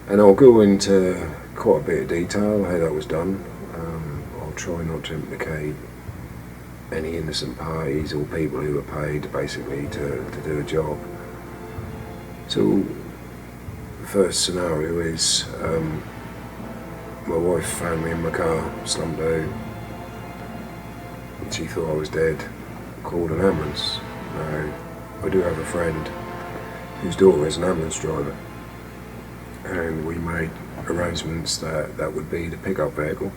And I'll go into quite a bit of detail how that was done. I'll try not to implicate any innocent parties or people who were paid basically to do a job. So the first scenario is my wife found me in my car, slumped out. She thought I was dead, called an ambulance. Now, I do have a friend whose daughter is an ambulance driver, and we made arrangements that would be the pickup vehicle.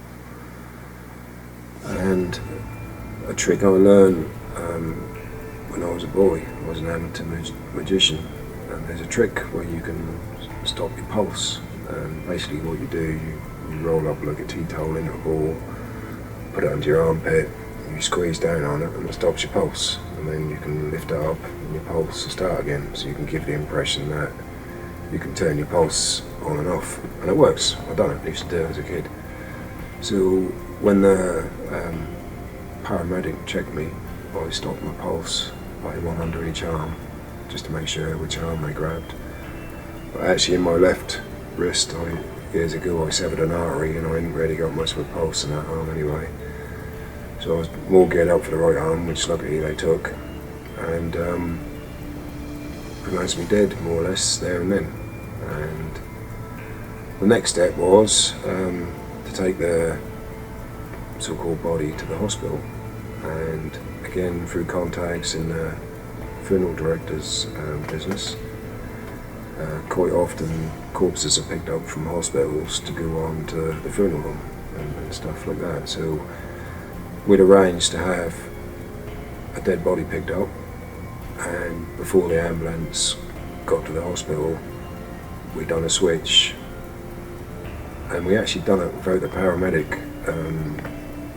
And a trick I learned when I was a boy, I was an amateur magician, and there's a trick where you can stop your pulse. And basically what you do, you roll up like a tea towel into a ball, put it under your armpit, you squeeze down on it and it stops your pulse, and then you can lift it up and your pulse will start again, so you can give the impression that you can turn your pulse on and off, and it works. I've done it, I used to do it as a kid. So when the paramedic checked me, I stopped my pulse by one under each arm, just to make sure which arm they grabbed. But actually in my left wrist, years ago I severed an artery and I hadn't really got much of a pulse in that arm anyway. So I was more geared up for the right arm, which luckily they took, and pronounced me dead more or less there and then. And the next step was to take the so-called body to the hospital, and again through contacts in the funeral director's business, quite often corpses are picked up from hospitals to go on to the funeral home and stuff like that. So we'd arranged to have a dead body picked up, and before the ambulance got to the hospital, we'd done a switch, and we actually done it without the paramedic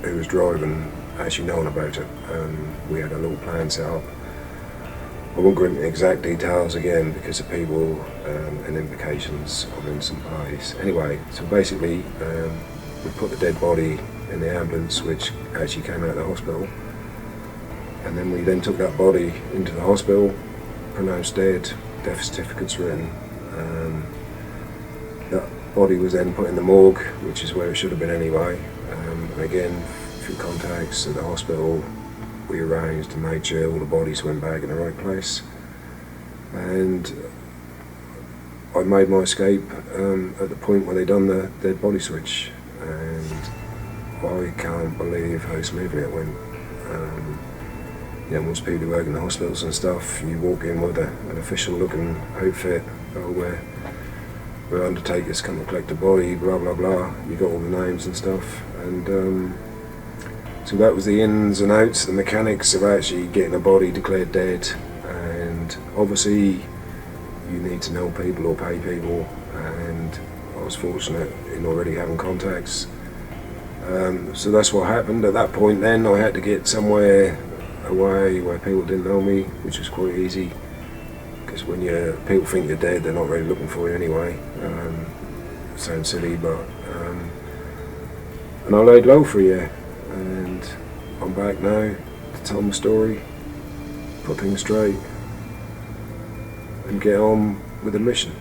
who was driving actually knowing about it. We had a little plan set up. I won't go into exact details again because of people and implications of innocent parties. Anyway, so basically we put the dead body in the ambulance, which actually came out of the hospital, and then we then took that body into the hospital, pronounced dead, death certificates written. That body was then put in the morgue, which is where it should have been anyway. And again, through contacts at the hospital, we arranged and made sure all the bodies went back in the right place. And I made my escape at the point where they done the dead body switch, and I can't believe how smoothly it went. Most people who work in the hospitals and stuff, you walk in with an official looking outfit, where undertakers come and collect the body, blah blah blah, you got all the names and stuff, and so that was the ins and outs, the mechanics of actually getting a body declared dead. And obviously you need to know people or pay people, and I was fortunate in already having contacts. So that's what happened. At that point then I had to get somewhere away where people didn't know me, which was quite easy, because when people think you're dead, they're not really looking for you anyway. Sounds silly, but and I laid low for a year, and I'm back now to tell my story, put things straight, and get on with the mission.